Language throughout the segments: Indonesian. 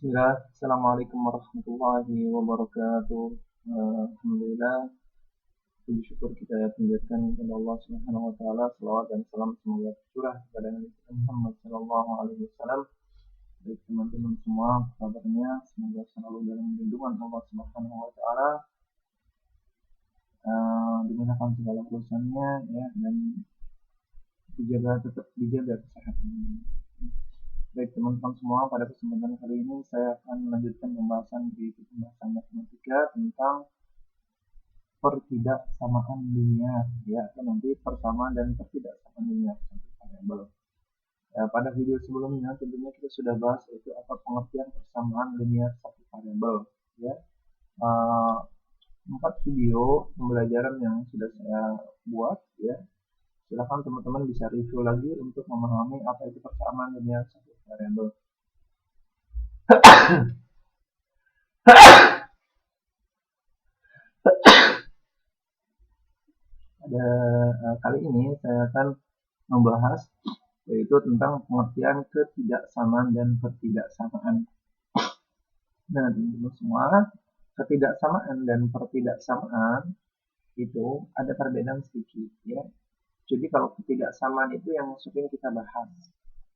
Bismillah, Assalamualaikum warahmatullahi wabarakatuh. Alhamdulillah, puji syukur kita panjatkan kepada Allah Subhanahu wa taala, selawat dan salam semoga tercurah kepada Nabi Muhammad sallallahu alaihi wasallam. Baik teman-teman semua, kabarnya semoga selalu dalam lindungan Allah Subhanahu wa taala, dimudahkan segala urusannya ya, dan tetap dijaga kesehatan. Baik teman-teman semua, pada kesempatan kali ini saya akan melanjutkan pembahasan matematika tentang pertidaksamaan linear, ya, atau nanti persamaan dan pertidaksamaan linear satu variabel. Ya, pada video sebelumnya tentunya kita sudah bahas itu apa pengertian persamaan linear satu variabel, ya. 4 video pembelajaran yang sudah saya buat, ya. Silakan teman-teman bisa review lagi untuk memahami apa itu persamaan linear satu variabel. Pada kali ini saya akan membahas yaitu tentang pengertian ketidaksamaan dan pertidaksamaan. Nah, teman-teman semua, ketidaksamaan dan pertidaksamaan itu ada perbedaan sedikit, ya. Jadi kalau ketidaksamaan itu yang sering kita bahas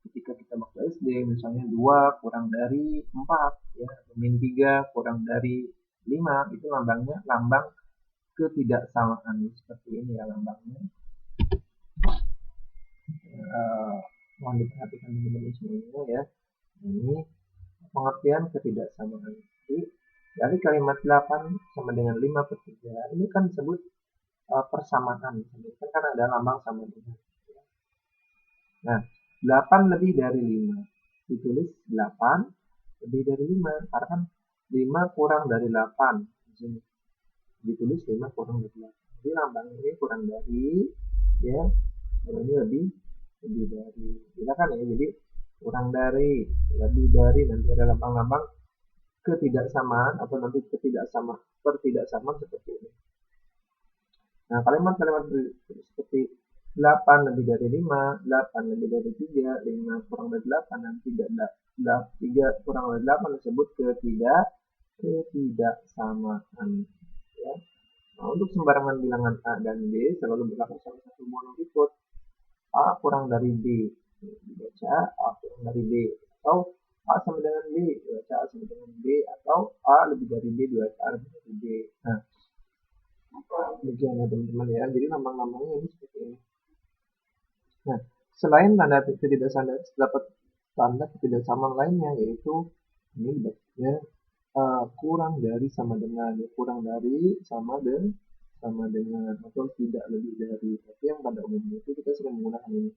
ketika kita waktu SD, misalnya 2 kurang dari 4, ya, min 3 kurang dari 5, itu lambangnya lambang ketidaksamaan, seperti ini ya lambangnya. Mohon diperhatikan teman-teman semuanya ya. Ini pengertian ketidaksamaan. Jadi dari kalimat 8 sama dengan 5 per 3, ini kan disebut persamaan. Kan ada lambang sama dengan. Nah, 8 lebih dari 5. Ditulis 8 lebih dari 5. Karena kan 5 kurang dari 8. Di sini ditulis 5 kurang dari 8. Jadi lambang ini kurang dari, ya. Kalau ini lebih dari. Silakan ya. Jadi kurang dari, lebih dari, nanti ada lambang-lambang ketidaksamaan atau nanti pertidaksamaan seperti ini. Nah, kalimat-kalimat seperti 8 lebih dari 5, 8 lebih dari 3, 5 kurang dari 8, dan 3 kurang dari 8 disebut ketidaksamaan. Ya. Nah, untuk sembarangan bilangan A dan B selalu berlaku salah satu mono berikut. A kurang dari B, dibaca A kurang dari B, atau A sama dengan B, dibaca A sama dengan B, atau A lebih dari B, dibaca A lebih dari B. Nah, demikian ya teman-teman ya. Jadi lambang-lambangnya ini seperti ini. Nah, selain tanda ketidaksamaan, terdapat tanda ketidaksamaan lainnya, yaitu ini dibacanya kurang dari sama dengan, ya, kurang dari sama dengan atau tidak lebih dari. Tapi yang pada umumnya itu kita sering menggunakan ini,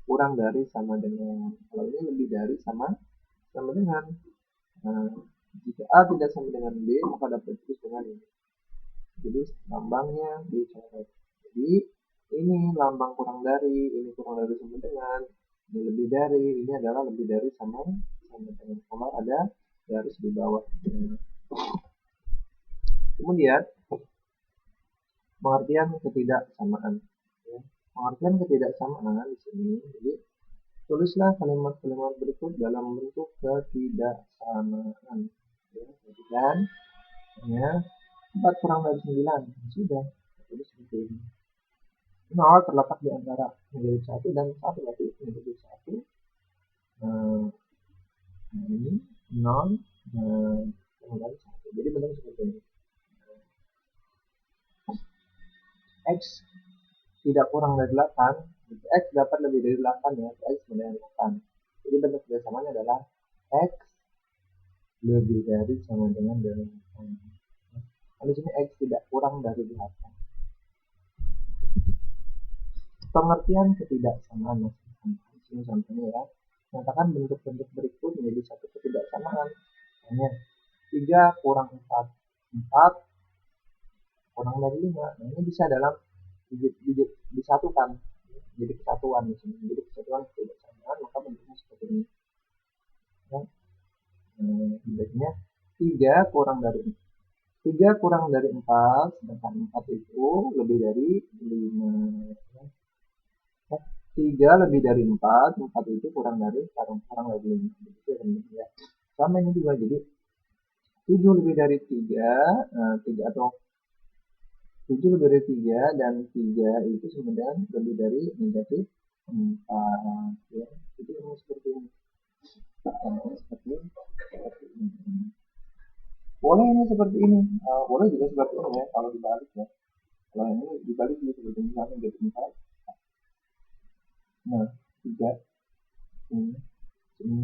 kurang dari sama dengan. Kalau ini lebih dari sama dengan. Nah, jika A tidak sama dengan B, maka dapat ditulis dengan ini. Jadi lambangnya dicoret. Jadi ini lambang kurang dari, ini kurang dari sama dengan, ini lebih dari, ini adalah lebih dari sama dengan. Kalau ada garis di bawah. Kemudian pengertian ketidaksamaan. Ya. Pengertian ketidaksamaan di sini. Jadi tulislah kalimat-kalimat berikut dalam bentuk ketidaksamaan. Ya, perhatikan. Ya, 4 kurang dari 9. Sudah. Tulis seperti ini. 0 terletak di antara menjadi 1 dan 1, berarti menjadi 1. Nah, ini 0 dan 1. Jadi bentuk seperti ini. X tidak kurang dari 8, X dapat lebih dari 8 ya, X dengan 8. Jadi bentuk kerjasamanya adalah X lebih dari sama dengan 8. Nah, di sini X tidak kurang dari 8. Pengertian ketidaksamaan di sini contohnya ya. Nyatakan bentuk-bentuk berikut menjadi satu ketidaksamaan. Misalnya 3 kurang 4, 4 kurang dari 5. Nah, ini bisa dalam digit disatukan, jadi kesatuan di sini. Jadi kesatuan ketidaksamaan, maka bentuknya seperti ini. Ya. Bentuknya 3 kurang dari 4, sedangkan 4 itu lebih dari 5. 3 lebih dari 4 itu kurang dari 5. Begitu ya. sama ini juga. Jadi 7 lebih dari 3, 3 atau 7 lebih dari 3 dan 3 itu sama dengan lebih dari negatif 4 ya. Jadi ini seperti ini. Seperti ini. Boleh ini seperti ini, boleh juga seperti ini ya kalau dibalik ya. Kalau ini dibalik juga seperti misalnya negatif 4. Nah, 3 ini 4,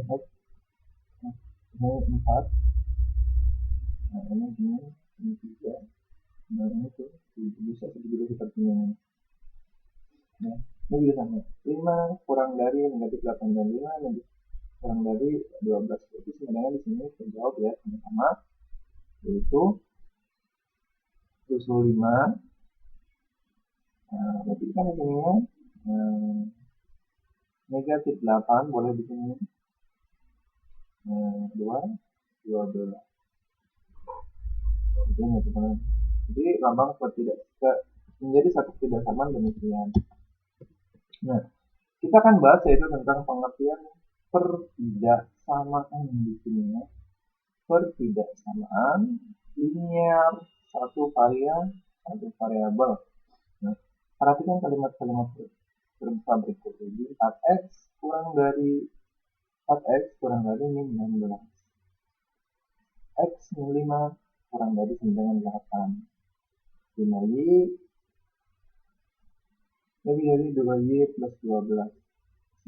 ini 4. Nah, ini 3. Nah, ini tuh bisa seperti ini. Nah, ini juga sama. 5 kurang dari negatif 8 dan 5 kurang dari 12. Jadi sebenarnya di sini terjawab ya sama-sama, yaitu susul 5. Nah, berarti kan di sini ya, negatif 8 boleh di sini. 12. Jadi lambang menjadi satu ketidaksamaan demikian. Nah, kita akan bahas yaitu tentang pengertian pertidaksamaan di sini ya. Pertidaksamaan linear satu variabel. Nah, perhatikan kalimat-kalimat berupa berikut. Jadi 4x kurang dari min 16. X min 5 kurang dari 98. 5y lebih dari 2y plus 12.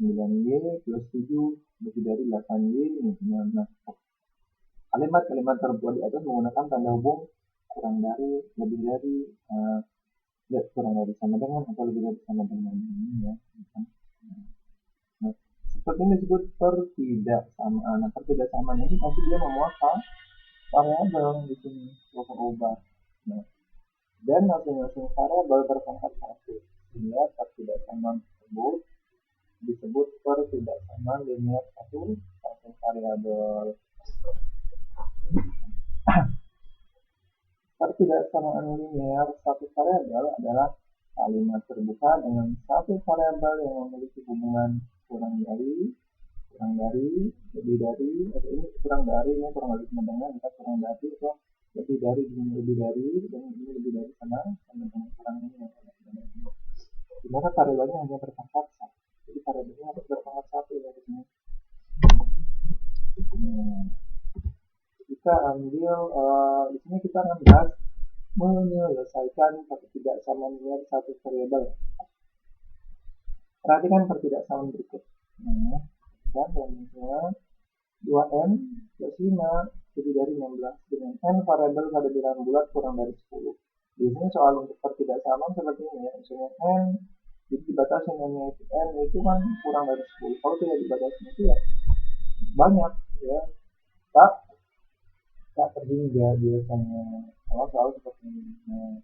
9y plus 7 lebih dari 8y. Nah, kalimat-kalimat terbuat di atas menggunakan tanda hubung kurang dari, lebih dari, kurang dari, sama dengan, atau lebih dari sama dengan ini ya. Nah, seperti ini disebut pertidaksamaan. Nah, pertidaksamaan ini pasti dia memuat variabel di sini ubah. Nah, dan masing-masing variabel berpangkat 1, sehingga pertidaksamaan tersebut disebut pertidaksamaan linear satu variabel. Pertidaksamaan linear satu variabel adalah kalimat terbuka dengan satu variabel yang memiliki hubungan kurang dari, lebih dari, atau ini kurang dari sama dengan, kita kurang dari, atau lebih dari, dan ini lebih dari sama dengan kurang ini. Dimana variabelnya hanya berpangkat 1. Jadi variabelnya harus berpangkat 1 ya di sini. Kita ambil di sini kita akan bahas menyelesaikan pertidaksamaan linear satu variabel. Perhatikan pertidaksamaan berikut. Nah, dan misalnya 2n plus 5 lebih dari 16 dengan n variabel pada bilangan bulat kurang dari 10. Biasanya soal untuk pertidaksamaan seperti ini ya, misalnya n dibatasi n itu kan kurang dari 10. Kalau tidak dibatasi itu ya banyak ya, tak terhingga biasanya soal seperti ini. Nah,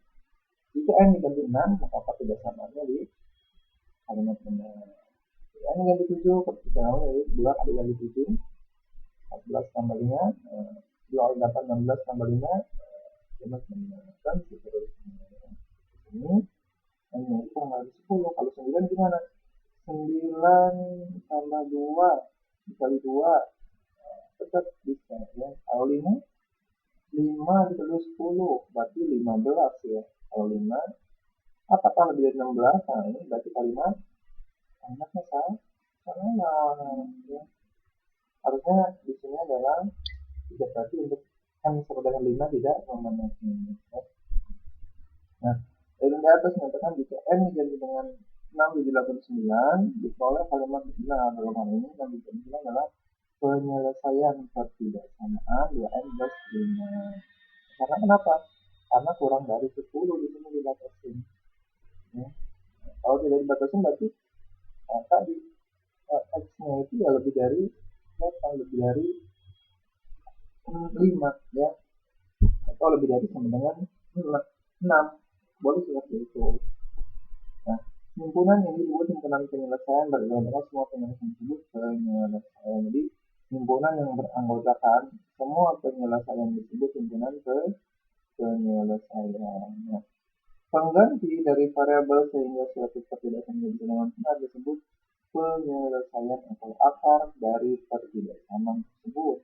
jika n diganti 6 maka pertidaksamaannya di kalimat benar. N diganti 7 pertidaksamaannya dari 2 kali lagi 7 14 tambah 5, 2 kali 8 16 tambah 5 15 dan seterusnya. Ini n itu kurang dari 10. Kalau 9 gimana? 9 tambah 2 dikali 2 tetap bisa ya. Kalau 5 dikali 10 berarti 15 ya. Kalau 5 apakah lebih dari 16? Nah, ini berarti kalimat salah ya. Harusnya di sini adalah tidak, berarti untuk n sama dengan 5 tidak memenuhi. Nah, dari di atas mengatakan jika n diganti dengan 6,89 diperoleh kalimat benar. Dalam hal ini 6,89 adalah penyelesaian pertidaksamaan 2n plus 5. Karena kenapa? Karena kurang dari 10 di sini dibatasin. Ya. Kalau tidak dibatasin berarti tadi x-nya itu ya lebih dari 5 ya, atau lebih dari sama dengan 6. Boleh seperti itu. Nah, himpunan yang disebut himpunan penyelesaian berdasarkan semua penyelesaian disebut penyelesaian. Jadi himpunan yang beranggotakan semua penyelesaian disebut himpunan penyelesaian. Nah, pengganti dari variabel sehingga suatu pertidaksamaan menjadi bilangan benar disebut penyelesaian atau akar dari pertidaksamaan tersebut.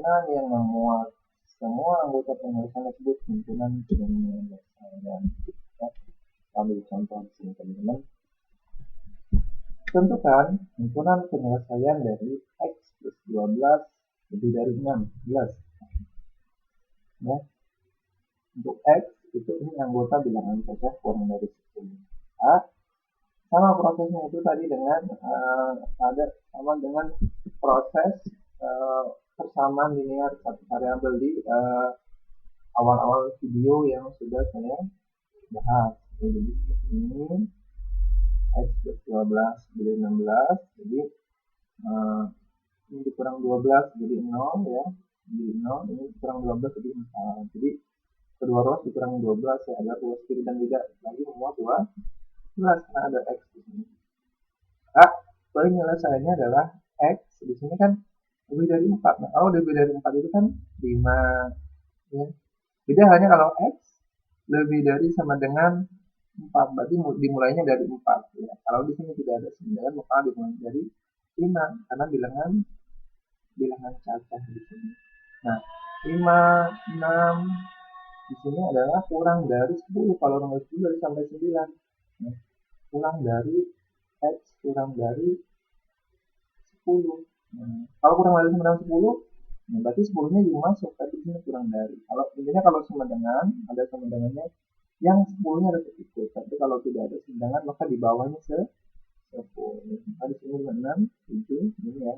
himpunan yang memuat semua anggota penyelesaian tersebut himpunan penyelesaian. Ya, ambil contoh di sini teman-teman. Tentukan himpunan penyelesaian dari X plus 12 lebih dari 16. Ya. Untuk X itu ini anggota bilangan saja kurang dari 10. Sama prosesnya itu tadi dengan sama dengan proses persamaan linear satu variabel di awal-awal video yang sudah saya bahas. Jadi ini X plus 12 jadi 16, jadi ini dikurang 12 jadi 0 ya, jadi 0, ini dikurang 12 jadi 4. Jadi kedua ruas dikurangi 12 ya, agar ruas kiri dan tidak lagi memuat 12 karena ada X di sini. Penyelesaiannya adalah X di sini kan lebih dari 4. Nah, kalau lebih dari 4 itu kan 5 ya. Beda hanya kalau X lebih dari sama dengan 4, berarti dimulainya dari 4 ya. Kalau di sini tidak ada 9 maka dimulai dari 5 karena bilangan cacah di sini. Nah, 5, 6 di sini adalah kurang dari 10. Kalau nomor 10 dari sampai 9 ya. Kurang dari X kurang dari 10. Nah, kalau kurang dari 9 10 nah, berarti 10 nya juga masuk, tapi sini kurang dari. Kalau intinya kalau sama dengan ada sama dengannya yang 10 nya harus ikut, tapi kalau tidak ada semendangan maka di bawahnya 10. Maka di sini 6 7 ini ya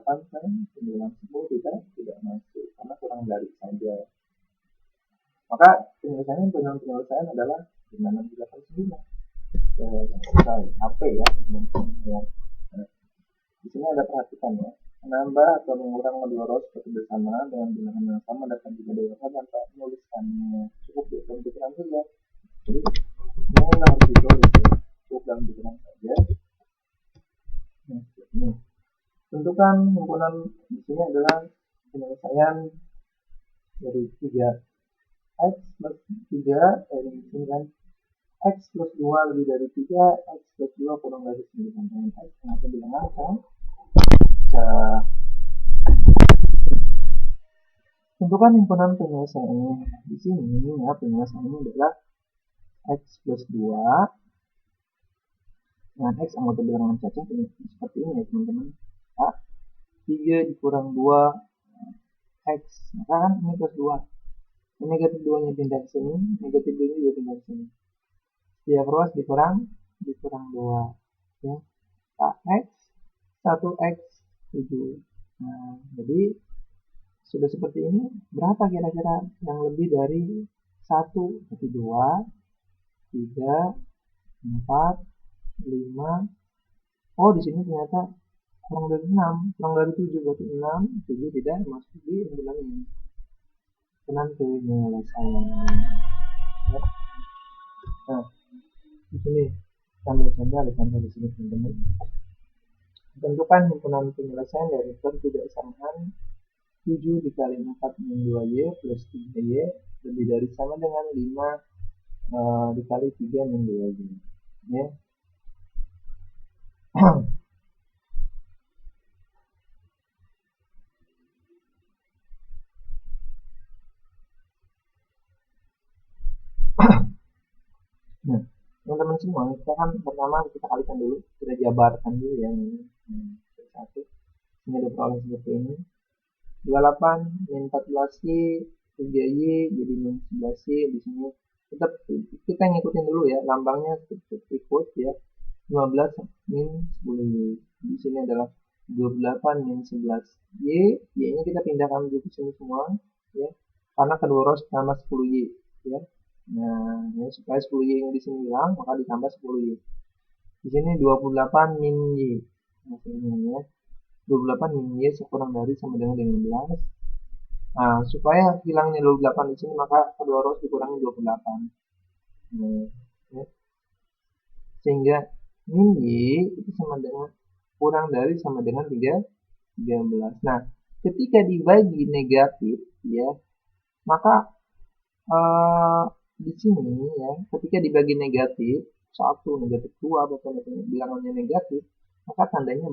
8 9 10 tidak masuk karena kurang dari saja. Maka penyelesaian adalah 5 6 8 9 HP ya teman-teman ya. Nah, di sini ada perhatikan ya, menambah atau mengurangi dua row seperti bersama dengan bilangan yang sama dapat juga dewasa tanpa menuliskannya, cukup di dalam pikiran saja. Jadi ini harus ditulis ya, cukup dalam pikiran saja. Nah, ini tentukan himpunan di sini adalah penyelesaian dari 3 X plus 3 dari sini kan X plus 2 lebih dari 3, X plus 2 kurang dari 9. Dan X kenapa bilangan kan? Tentukan himpunan penyelesaiannya. Di sini ya penyelesaiannya adalah X plus 2 dengan X anggota bilangan cacah seperti ini ya teman-teman. 3 dikurang 2 X, maka kan ini plus 2. Ini negatif 2 nya pindah ke sini, negatif 2 nya juga pindah ke sini. Setiap ruas dikurang 2 ya. X 1X 7. Nah, jadi sudah seperti ini, berapa kira-kira yang lebih dari 1? Berarti 2 3 4 5. Oh, di sini ternyata kurang dari 6, kurang dari 7, berarti 6 7 tidak masuk di himpunan ini. Himpunan penyelesaian ya. Nah, di sini contoh di sini teman-teman. Tentukan himpunan penyelesaian dari ketidaksamaan 7 dikali 4 min 2y plus 3y lebih dari sama dengan 5 dikali 3 min 2y ya. Nah, teman-teman semua, kita kan pertama kita kalikan dulu, kita jabarkan dulu ya ini. Satu. Ini ada peroleh seperti ini. 28 min 14y 3y jadi min 11y. Di sini kita ngikutin dulu ya, lambangnya ikut ya. 15 min 10y. Di sini adalah 28 min 11y. Y nya kita pindahkan ke sini semua ya. Karena kedua row tambah 10y ya. Nah, ini supaya 10y yang di sini hilang, maka ditambah 10y. Di sini 28 min y. Nah, ini ya. 28 min y sekurang dari sama dengan 15. Nah, supaya hilangnya 28 di sini, maka kedua row dikurangi 28. Nah, ya. Sehingga min y itu sama dengan kurang dari sama dengan 13. Nah, ketika dibagi negatif ya, maka di sini ya, ketika dibagi negatif 1, negatif 2, atau bilangannya negatif, maka tandanya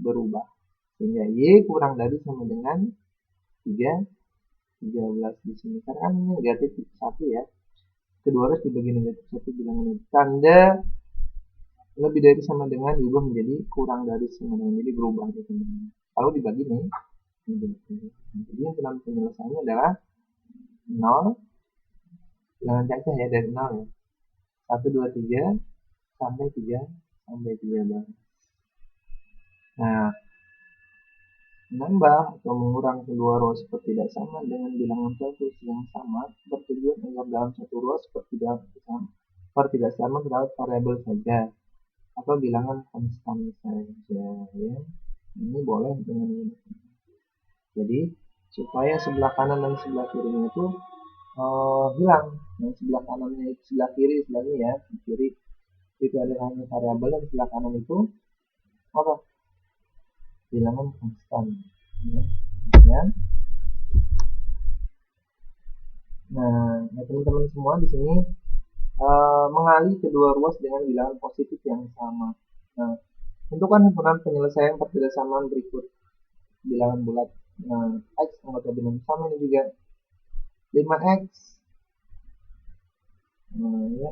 berubah. Sehingga y kurang dari sama dengan 13 di sini. Karena kan ini negatif 1 ya. Kedua ruas dibagi negatif 1 bilangan tanda lebih dari sama dengan juga menjadi kurang dari sama dengan, jadi berubah gitu. Kalau dibagi nih, jadi yang dalam penyelesaiannya adalah 0, bilangan cacah ya, dari 0 ya. 1, 2, 3, sampai 3, sampai 13. Nah, menambah atau mengurangi kedua ruas tidak sama dengan bilangan peltus yang sama bertujuan agar dalam satu ruas tidak sama terdapat variabel saja atau bilangan konstan saja ya. Ini boleh dengan ini. Jadi supaya sebelah kanan dan sebelah kirinya itu hilang. Yang sebelah kanannya itu sebelah kiri, sebelah ini ya, kiri itu ada hanya variabel, dan sebelah kanan itu apa? Bilangan konstan ya. Nah, teman-teman semua di sini mengalih kedua ruas dengan bilangan positif yang sama. Nah, tentukan himpunan penyelesaian pertidaksamaan berikut bilangan bulat. Nah, X anggota bilangan sama ini juga 5X. Nah, ya.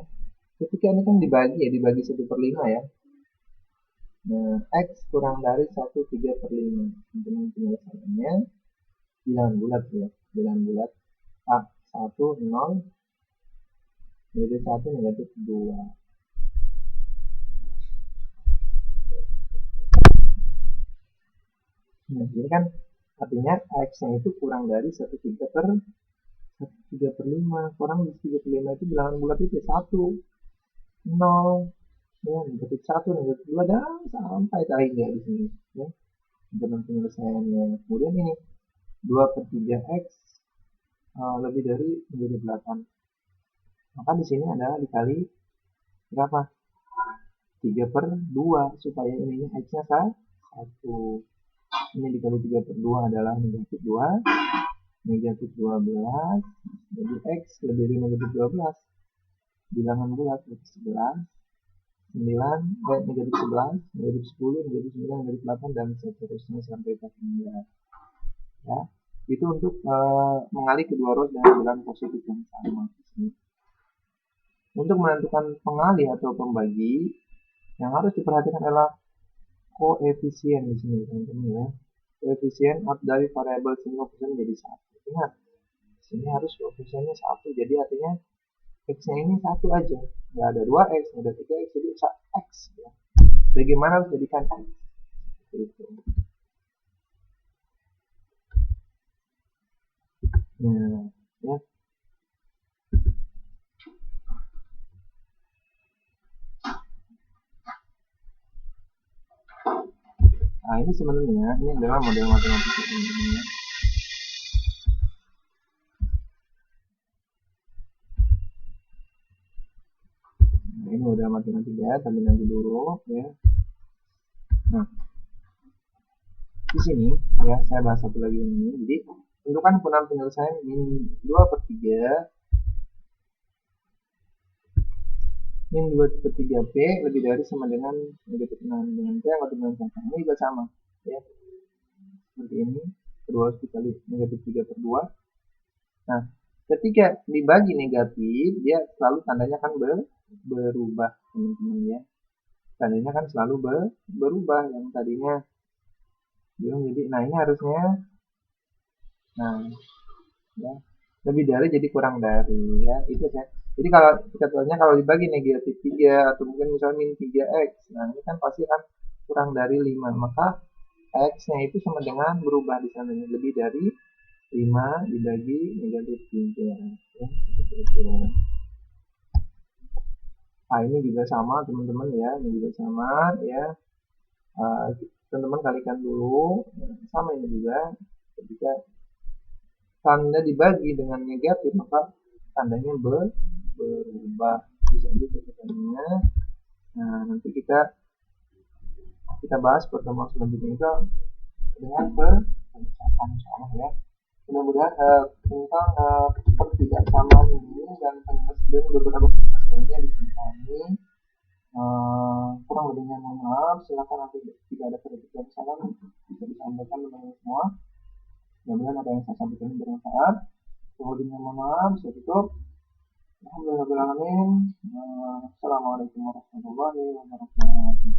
Ketika ini kan dibagi 1/5 ya. Nah, X kurang dari 1/3/5. Himpunan penyelesaiannya bilangan bulat ya. Bilangan bulat A 1, 0, negatif 1, negatif 2. Nah, ini kan artinya X-nya itu kurang dari 1/3/5. Kurang dari 1/3/5 itu bilangan bulat itu 1, 0, ya, negatif 1, negatif 2, dan sampai terakhir di sini ya. Dengan penyelesaiannya. Kemudian ini 2/3X lebih dari negatif 8. Maka di sini adalah dikali berapa? 3/2 supaya ininya X-nya 1. Ini dikali 3/2 adalah negatif 2, negatif 12, jadi X lebih dari negatif 12. Bilangan bulat negatif 11, 9, negatif 11, negatif 10, negatif 9, negatif 8, dan seterusnya sampai ke 9. Ya, itu untuk mengalih kedua ruas dengan bilangan positif yang sama. Untuk menentukan pengalih atau pembagi, yang harus diperhatikan adalah koefisien di sini, teman-teman ya. Koefisien dari variabel sini koefisien menjadi 1. Ingat, di sini harus koefisiennya 1. Jadi artinya X-nya ini 1 aja. Nggak ada 2X, nggak ada 3X, jadi X. Ya. Bagaimana harus jadikan X? Gitu. Nah, ya. Nah, ini sebenarnya ini adalah model matematika teman-teman ya. Nah, ini model matematika, tapi nanti dulu ya. Nah, di sini ya saya bahas satu lagi ini. Jadi tentukan himpunan penyelesaian min 2/3 min 2/3P lebih dari sama dengan negatif 6 dengan P anggota bilangan cacah. Ini juga sama ya, seperti ini, kedua harus dikali negatif 3/2. Nah, ketika dibagi negatif, dia selalu tandanya kan berubah teman-teman ya. Tandanya kan selalu berubah, yang tadinya belum jadi, nah ini harusnya, nah ya, lebih dari jadi kurang dari ya, itu ya. Jadi kalau contohnya kalau dibagi negatif 3 atau mungkin misalnya min 3X, nah ini kan pasti kan kurang dari 5, maka X-nya itu sama dengan berubah di sana, lebih dari 5 dibagi negatif 3 ya, seperti itu. Nah, ini juga sama teman-teman ya, ini juga sama ya. Teman-teman kalikan dulu, sama ini juga. Ketika tanda dibagi dengan negatif, maka tandanya berubah. Bisa juga tandanya. Nah, nanti kita bahas pertemuan selanjutnya itu dengan pencapan insyaallah ya. Mudah-mudahan tentang pertidaksamaan ini dan beberapa penyelesaiannya bisa dipahami. Kurang lebihnya mohon maaf. Silakan nanti jika ada kritik dan saran bisa disampaikan teman-teman semua. Mudah-mudahan apa yang saya sampaikan ini bermanfaat. Kemudian mohon maaf, saya tutup. Alhamdulillahirabbil alamin. Assalamualaikum warahmatullahi wabarakatuh.